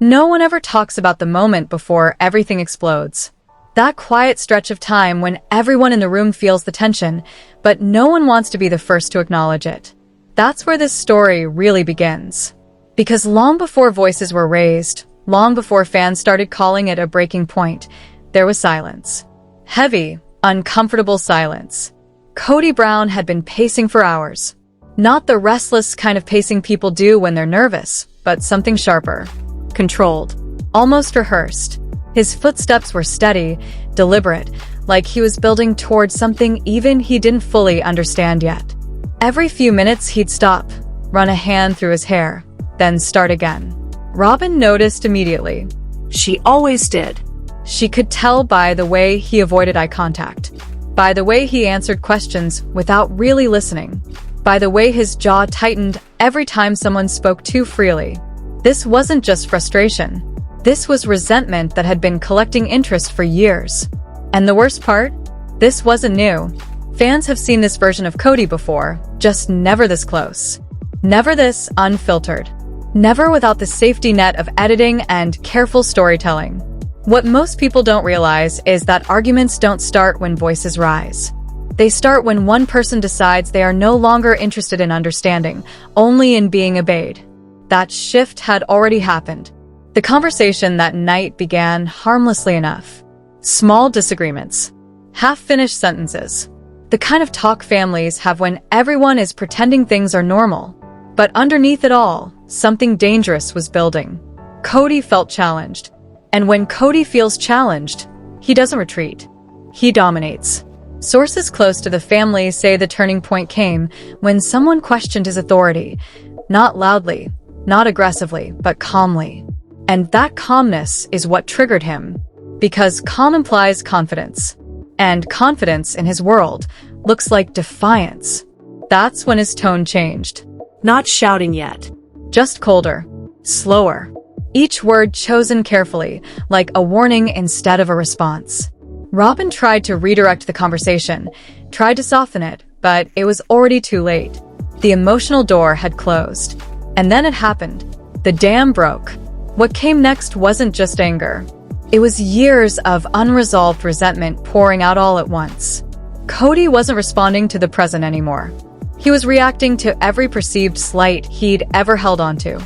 No one ever talks about the moment before everything explodes. That quiet stretch of time when everyone in the room feels the tension, but no one wants to be the first to acknowledge it. That's where this story really begins. Because long before voices were raised, long before fans started calling it a breaking point, there was silence. Heavy, uncomfortable silence. Kody Brown had been pacing for hours. Not the restless kind of pacing people do when they're nervous, but something sharper. Controlled. Almost rehearsed. His footsteps were steady, deliberate, like he was building towards something even he didn't fully understand yet. Every few minutes he'd stop, run a hand through his hair, then start again. Robin noticed immediately. She always did. She could tell by the way he avoided eye contact, by the way he answered questions without really listening, by the way his jaw tightened every time someone spoke too freely. This wasn't just frustration. This was resentment that had been collecting interest for years. And the worst part? This wasn't new. Fans have seen this version of Kody before, just never this close. Never this unfiltered. Never without the safety net of editing and careful storytelling. What most people don't realize is that arguments don't start when voices rise. They start when one person decides they are no longer interested in understanding, only in being obeyed. That shift had already happened. The conversation that night began harmlessly enough. Small disagreements. Half-finished sentences. The kind of talk families have when everyone is pretending things are normal. But underneath it all, something dangerous was building. Kody felt challenged. And when Kody feels challenged, he doesn't retreat. He dominates. Sources close to the family say the turning point came when someone questioned his authority. Not loudly, not aggressively, but calmly. And that calmness is what triggered him. Because calm implies confidence. And confidence in his world looks like defiance. That's when his tone changed. Not shouting yet. Just colder. Slower. Each word chosen carefully, like a warning instead of a response. Robin tried to redirect the conversation, tried to soften it, but it was already too late. The emotional door had closed. And then it happened. The dam broke. What came next wasn't just anger. It was years of unresolved resentment pouring out all at once. Kody wasn't responding to the present anymore. He was reacting to every perceived slight he'd ever held onto.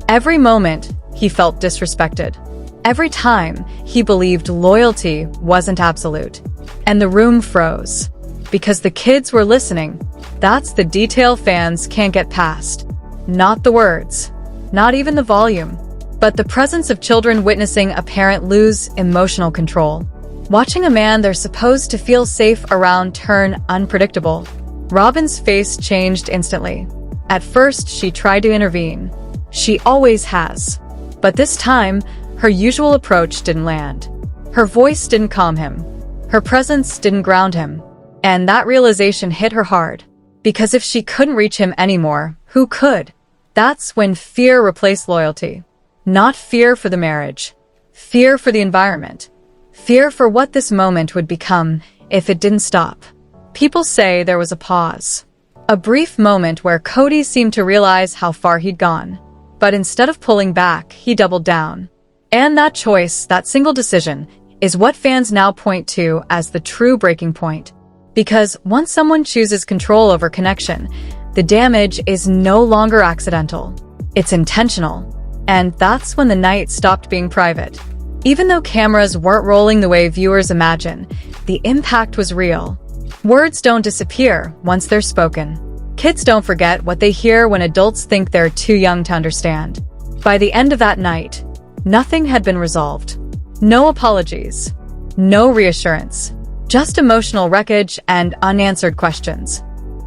Every moment, he felt disrespected. Every time, he believed loyalty wasn't absolute. And the room froze. Because the kids were listening. That's the detail fans can't get past. Not the words. Not even the volume. But the presence of children witnessing a parent lose emotional control. Watching a man they're supposed to feel safe around turn unpredictable. Robin's face changed instantly. At first, she tried to intervene. She always has. But this time, her usual approach didn't land. Her voice didn't calm him. Her presence didn't ground him. And that realization hit her hard. Because if she couldn't reach him anymore, who could? That's when fear replaced loyalty. Not fear for the marriage. Fear for the environment. Fear for what this moment would become if it didn't stop. People say there was a pause. A brief moment where Kody seemed to realize how far he'd gone. But instead of pulling back, he doubled down. And that choice, that single decision, is what fans now point to as the true breaking point. Because once someone chooses control over connection, the damage is no longer accidental. It's intentional. And that's when the night stopped being private. Even though cameras weren't rolling the way viewers imagine, the impact was real. Words don't disappear once they're spoken. Kids don't forget what they hear when adults think they're too young to understand. By the end of that night, nothing had been resolved. No apologies. No reassurance. Just emotional wreckage and unanswered questions.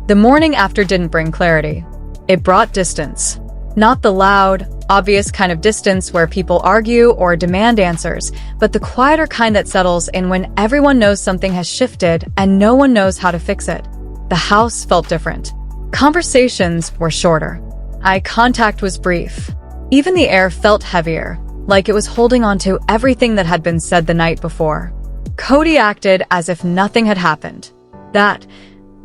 The morning after didn't bring clarity. It brought distance. Not the loud, obvious kind of distance where people argue or demand answers, but the quieter kind that settles in when everyone knows something has shifted and no one knows how to fix it. The house felt different. Conversations were shorter. Eye contact was brief. Even the air felt heavier, like it was holding on to everything that had been said the night before. Kody acted as if nothing had happened. That,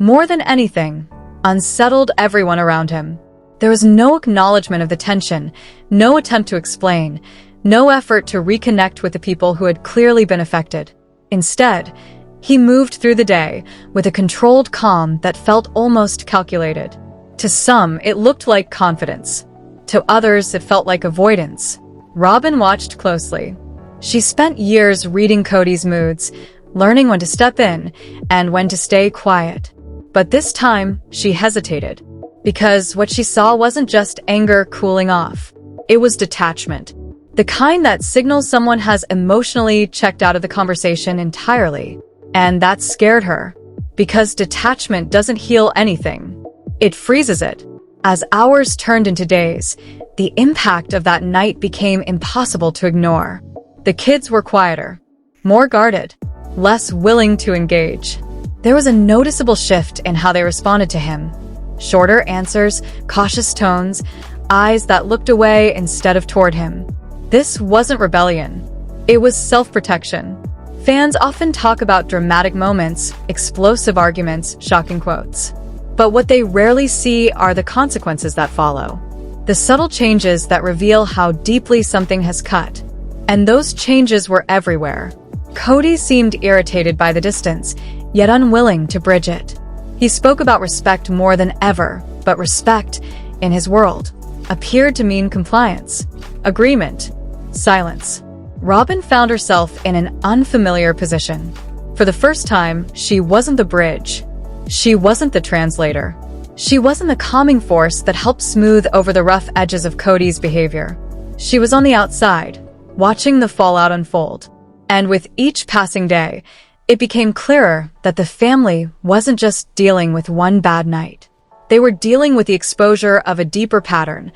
more than anything, unsettled everyone around him. There was no acknowledgement of the tension, no attempt to explain, No effort to reconnect with the people who had clearly been affected. Instead, he moved through the day with a controlled calm that felt almost calculated. To some, it looked like confidence. To others, it felt like avoidance. Robin watched closely. She spent years reading Kody's moods, learning when to step in and when to stay quiet. But this time, she hesitated. Because what she saw wasn't just anger cooling off. It was detachment. The kind that signals someone has emotionally checked out of the conversation entirely. And that scared her. Because detachment doesn't heal anything. It freezes it. As hours turned into days, the impact of that night became impossible to ignore. The kids were quieter, more guarded, less willing to engage. There was a noticeable shift in how they responded to him. Shorter answers, cautious tones, eyes that looked away instead of toward him. This wasn't rebellion. It was self-protection. Fans often talk about dramatic moments, explosive arguments, shocking quotes. But what they rarely see are the consequences that follow. The subtle changes that reveal how deeply something has cut. And those changes were everywhere. Kody seemed irritated by the distance, yet unwilling to bridge it. He spoke about respect more than ever, but respect, in his world, appeared to mean compliance, agreement, silence. Robin found herself in an unfamiliar position. For the first time, she wasn't the bridge. She wasn't the translator. She wasn't the calming force that helped smooth over the rough edges of Kody's behavior. She was on the outside, watching the fallout unfold. And with each passing day, it became clearer that the family wasn't just dealing with one bad night. They were dealing with the exposure of a deeper pattern,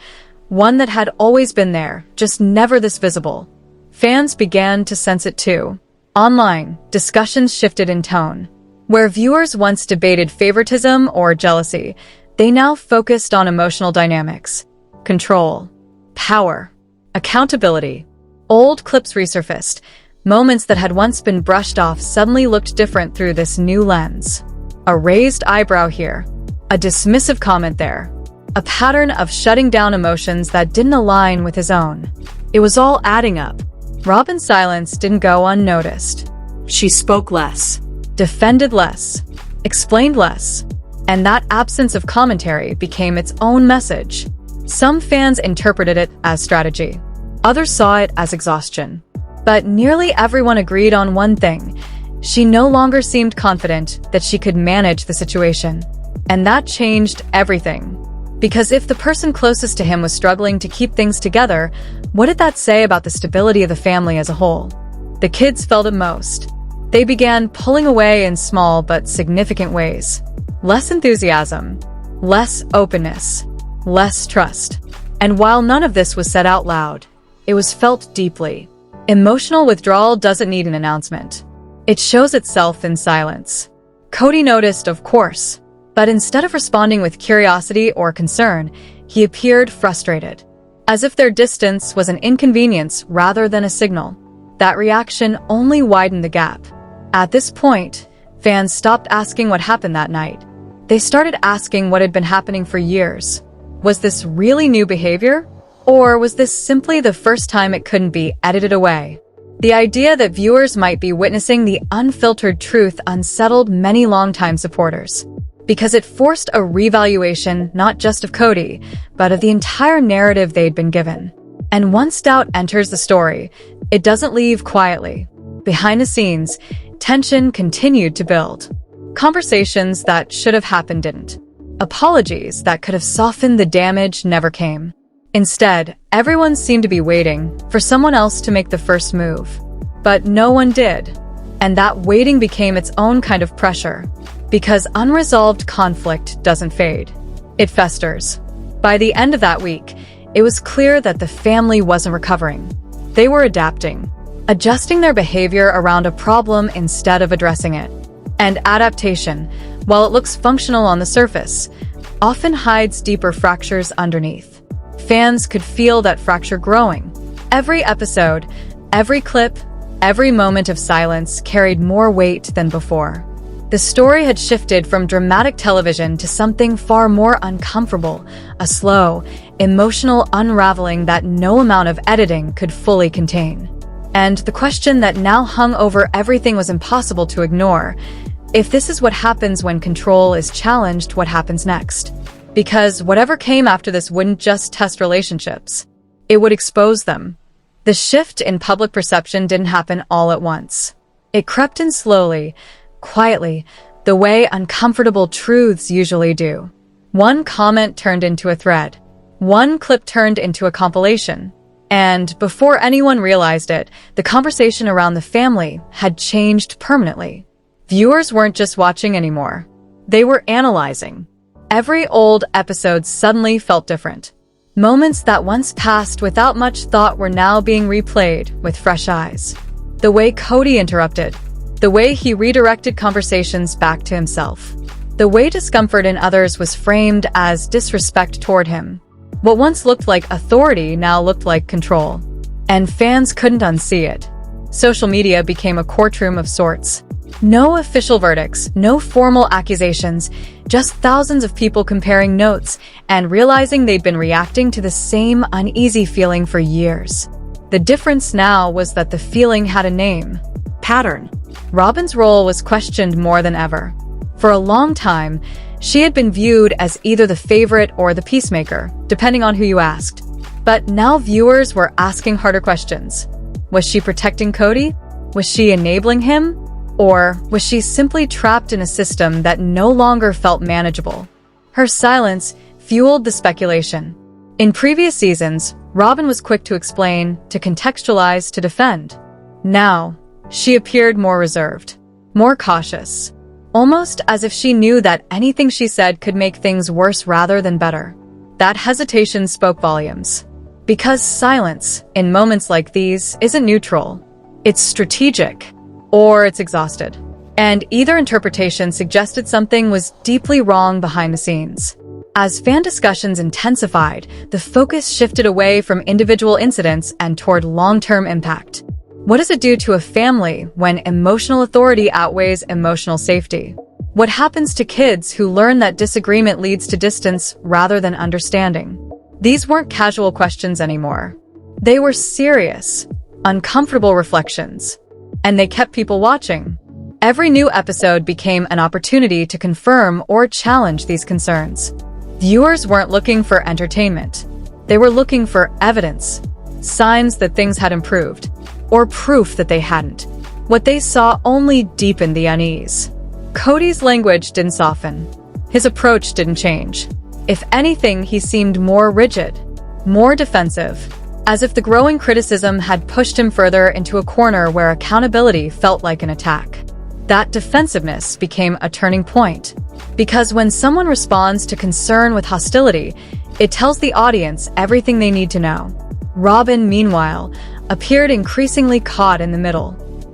one that had always been there, just never this visible. Fans began to sense it too. Online, discussions shifted in tone. Where viewers once debated favoritism or jealousy, they now focused on emotional dynamics, control, power, accountability. Old clips resurfaced. Moments that had once been brushed off suddenly looked different through this new lens. A raised eyebrow here, a dismissive comment there, a pattern of shutting down emotions that didn't align with his own. It was all adding up. Robin's silence didn't go unnoticed. She spoke less. Defended less, explained less, and that absence of commentary became its own message. Some fans interpreted it as strategy. Others saw it as exhaustion. But nearly everyone agreed on one thing. She no longer seemed confident that she could manage the situation. And that changed everything. Because if the person closest to him was struggling to keep things together, what did that say about the stability of the family as a whole? The kids felt it most. They began pulling away in small but significant ways. Less enthusiasm, less openness, less trust. And while none of this was said out loud, it was felt deeply. Emotional withdrawal doesn't need an announcement. It shows itself in silence. Kody noticed, of course, but instead of responding with curiosity or concern, he appeared frustrated, as if their distance was an inconvenience rather than a signal. That reaction only widened the gap. At this point, fans stopped asking what happened that night. They started asking what had been happening for years. Was this really new behavior? Or was this simply the first time it couldn't be edited away? The idea that viewers might be witnessing the unfiltered truth unsettled many longtime supporters. Because it forced a revaluation not just of Kody, but of the entire narrative they'd been given. And once doubt enters the story, it doesn't leave quietly. Behind the scenes, tension continued to build. Conversations that should have happened didn't. Apologies that could have softened the damage never came. Instead, everyone seemed to be waiting for someone else to make the first move. But no one did. And that waiting became its own kind of pressure. Because unresolved conflict doesn't fade. It festers. By the end of that week, it was clear that the family wasn't recovering. They were adapting. Adjusting their behavior around a problem instead of addressing it. And adaptation, while it looks functional on the surface, often hides deeper fractures underneath. Fans could feel that fracture growing. Every episode, every clip, every moment of silence carried more weight than before. The story had shifted from dramatic television to something far more uncomfortable, a slow, emotional unraveling that no amount of editing could fully contain. And the question that now hung over everything was impossible to ignore. If this is what happens when control is challenged, what happens next? Because whatever came after this wouldn't just test relationships. It would expose them. The shift in public perception didn't happen all at once. It crept in slowly, quietly, the way uncomfortable truths usually do. One comment turned into a thread. One clip turned into a compilation. And before anyone realized it, the conversation around the family had changed permanently. Viewers weren't just watching anymore. They were analyzing. Every old episode suddenly felt different. Moments that once passed without much thought were now being replayed with fresh eyes. The way Kody interrupted. The way he redirected conversations back to himself. The way discomfort in others was framed as disrespect toward him. What once looked like authority now looked like control. And fans couldn't unsee it. Social media became a courtroom of sorts. No official verdicts, no formal accusations, just thousands of people comparing notes and realizing they'd been reacting to the same uneasy feeling for years. The difference now was that the feeling had a name. Pattern. Robin's role was questioned more than ever. For a long time, she had been viewed as either the favorite or the peacemaker, depending on who you asked. But now viewers were asking harder questions. Was she protecting Kody? Was she enabling him? Or was she simply trapped in a system that no longer felt manageable? Her silence fueled the speculation. In previous seasons, Robin was quick to explain, to contextualize, to defend. Now, she appeared more reserved, more cautious, almost as if she knew that anything she said could make things worse rather than better. That hesitation spoke volumes. Because silence, in moments like these, isn't neutral. It's strategic. Or it's exhausted. And either interpretation suggested something was deeply wrong behind the scenes. As fan discussions intensified, the focus shifted away from individual incidents and toward long-term impact. What does it do to a family when emotional authority outweighs emotional safety? What happens to kids who learn that disagreement leads to distance rather than understanding? These weren't casual questions anymore. They were serious, uncomfortable reflections. And they kept people watching. Every new episode became an opportunity to confirm or challenge these concerns. Viewers weren't looking for entertainment. They were looking for evidence, signs that things had improved, or proof that they hadn't. What they saw only deepened the unease. Kody's language didn't soften. His approach didn't change. If anything, he seemed more rigid, more defensive, as if the growing criticism had pushed him further into a corner where accountability felt like an attack. That defensiveness became a turning point. Because when someone responds to concern with hostility, it tells the audience everything they need to know. Robin, meanwhile, appeared increasingly caught in the middle.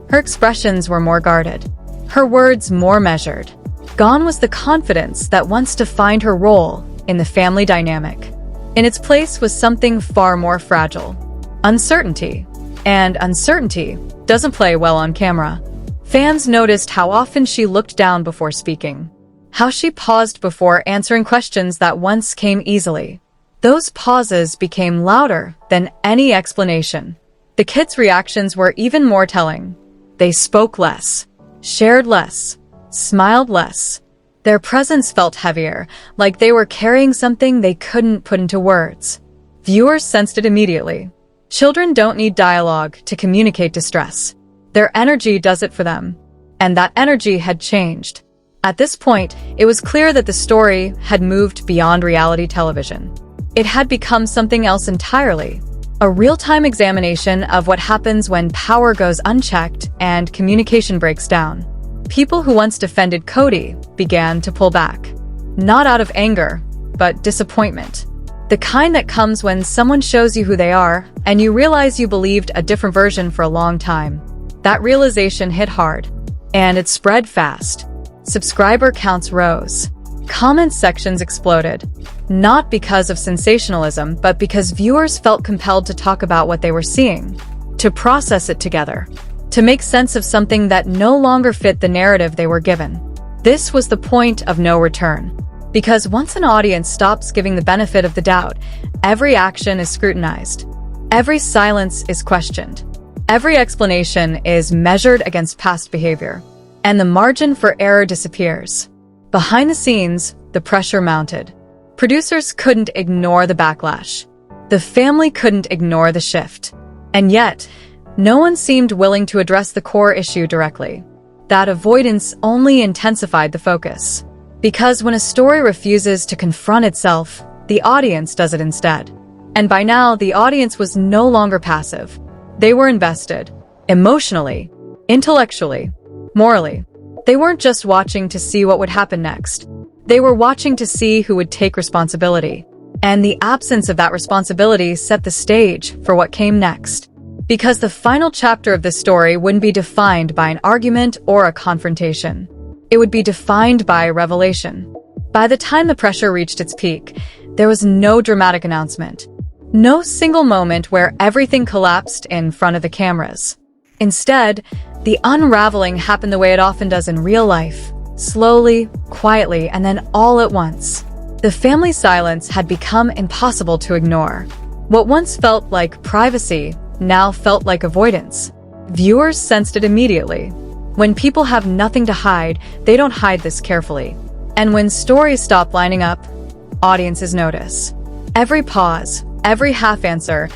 Her expressions were more guarded. Her words more measured. Gone was the confidence that once defined her role in the family dynamic. In its place was something far more fragile. Uncertainty. And uncertainty doesn't play well on camera. Fans noticed how often she looked down before speaking. How she paused before answering questions that once came easily. Those pauses became louder than any explanation. The kids' reactions were even more telling. They spoke less, shared less, smiled less. Their presence felt heavier, like they were carrying something they couldn't put into words. Viewers sensed it immediately. Children don't need dialogue to communicate distress. Their energy does it for them. And that energy had changed. At this point, it was clear that the story had moved beyond reality television. It had become something else entirely. A real-time examination of what happens when power goes unchecked and communication breaks down. People who once defended Kody began to pull back. Not out of anger, but disappointment. The kind that comes when someone shows you who they are, and you realize you believed a different version for a long time. That realization hit hard, and it spread fast. Subscriber counts rose. Comment sections exploded. Not because of sensationalism, but because viewers felt compelled to talk about what they were seeing, to process it together, to make sense of something that no longer fit the narrative they were given. This was the point of no return. Because once an audience stops giving the benefit of the doubt, every action is scrutinized. Every silence is questioned. Every explanation is measured against past behavior. And the margin for error disappears. Behind the scenes, the pressure mounted. Producers couldn't ignore the backlash. The family couldn't ignore the shift. And yet, no one seemed willing to address the core issue directly. That avoidance only intensified the focus. Because when a story refuses to confront itself, the audience does it instead. And by now, the audience was no longer passive. They were invested. Emotionally, intellectually, morally. They weren't just watching to see what would happen next. They were watching to see who would take responsibility. And the absence of that responsibility set the stage for what came next. Because the final chapter of this story wouldn't be defined by an argument or a confrontation. It would be defined by revelation. By the time the pressure reached its peak, there was no dramatic announcement. No single moment where everything collapsed in front of the cameras. Instead, the unraveling happened the way it often does in real life. Slowly, quietly, and then all at once. The family silence had become impossible to ignore. What once felt like privacy now felt like avoidance. Viewers sensed it immediately. When people have nothing to hide, they don't hide this carefully. And when stories stop lining up, audiences notice. Every pause, every half-answer,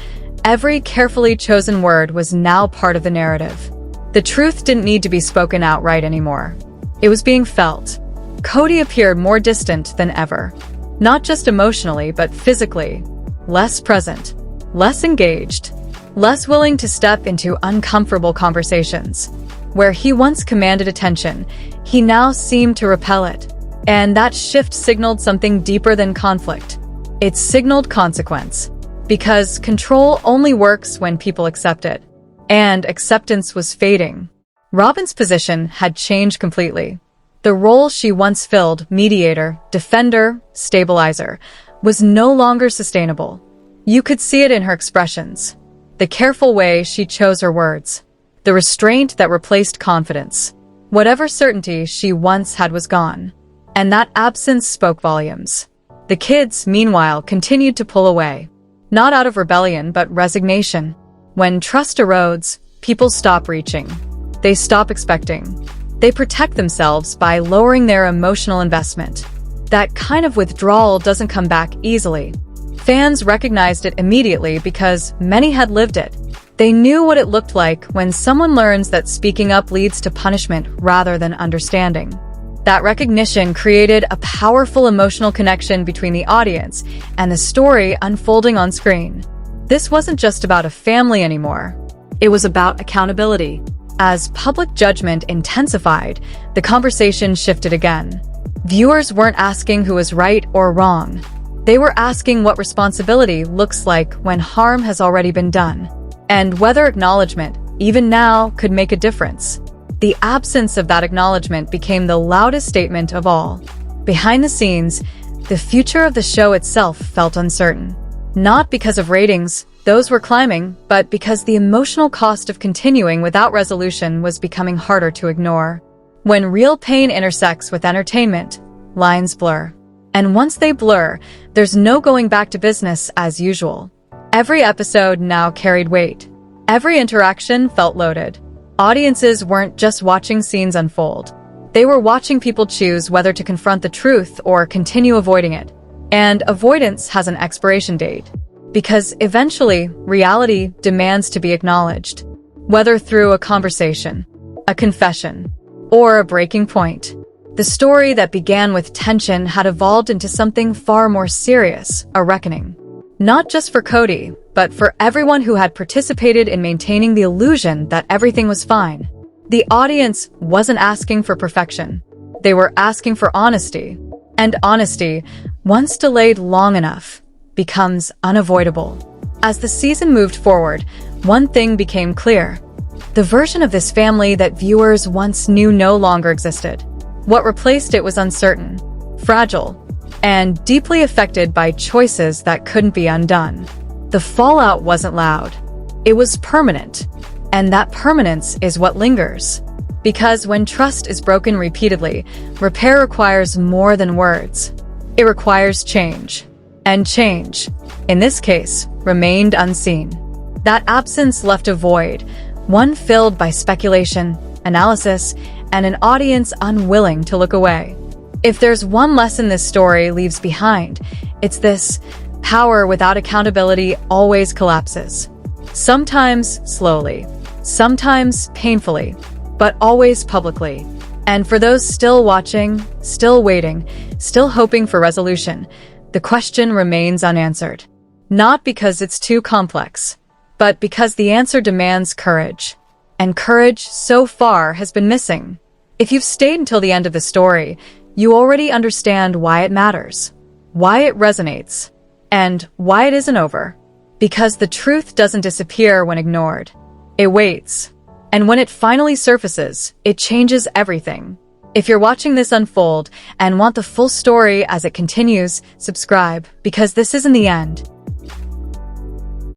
every carefully chosen word was now part of the narrative. The truth didn't need to be spoken outright anymore. It was being felt. Kody appeared more distant than ever. Not just emotionally, but physically. Less present. Less engaged. Less willing to step into uncomfortable conversations. Where he once commanded attention, he now seemed to repel it. And that shift signaled something deeper than conflict. It signaled consequence. Because control only works when people accept it. And acceptance was fading. Robyn's position had changed completely. The role she once filled, mediator, defender, stabilizer, was no longer sustainable. You could see it in her expressions. The careful way she chose her words. The restraint that replaced confidence. Whatever certainty she once had was gone. And that absence spoke volumes. The kids, meanwhile, continued to pull away. Not out of rebellion, but resignation. When trust erodes, people stop reaching. They stop expecting. They protect themselves by lowering their emotional investment. That kind of withdrawal doesn't come back easily. Fans recognized it immediately because many had lived it. They knew what it looked like when someone learns that speaking up leads to punishment rather than understanding. That recognition created a powerful emotional connection between the audience and the story unfolding on screen. This wasn't just about a family anymore. It was about accountability. As public judgment intensified, the conversation shifted again. Viewers weren't asking who was right or wrong. They were asking what responsibility looks like when harm has already been done. And whether acknowledgement, even now, could make a difference. The absence of that acknowledgement became the loudest statement of all. Behind the scenes, the future of the show itself felt uncertain. Not because of ratings, those were climbing, but because the emotional cost of continuing without resolution was becoming harder to ignore. When real pain intersects with entertainment, lines blur. And once they blur, there's no going back to business as usual. Every episode now carried weight. Every interaction felt loaded. Audiences weren't just watching scenes unfold. They were watching people choose whether to confront the truth or continue avoiding it. And avoidance has an expiration date. Because eventually, reality demands to be acknowledged. Whether through a conversation, a confession, or a breaking point. The story that began with tension had evolved into something far more serious, a reckoning. Not just for Kody, but for everyone who had participated in maintaining the illusion that everything was fine. The audience wasn't asking for perfection. They were asking for honesty. And honesty, once delayed long enough, becomes unavoidable. As the season moved forward, one thing became clear. The version of this family that viewers once knew no longer existed. What replaced it was uncertain, fragile, and deeply affected by choices that couldn't be undone. The fallout wasn't loud. It was permanent. And that permanence is what lingers. Because when trust is broken repeatedly, repair requires more than words. It requires change. And change, in this case, remained unseen. That absence left a void, one filled by speculation, analysis, and an audience unwilling to look away. If there's one lesson this story leaves behind, it's this: power without accountability always collapses. Sometimes slowly, sometimes painfully, but always publicly. And for those still watching, still waiting, still hoping for resolution, the question remains unanswered. Not because it's too complex, but because the answer demands courage. And courage, so far, has been missing. If you've stayed until the end of the story, you already understand why it matters, why it resonates, and why it isn't over. Because the truth doesn't disappear when ignored. It waits. And when it finally surfaces, it changes everything. If you're watching this unfold and want the full story as it continues, subscribe, because this isn't the end.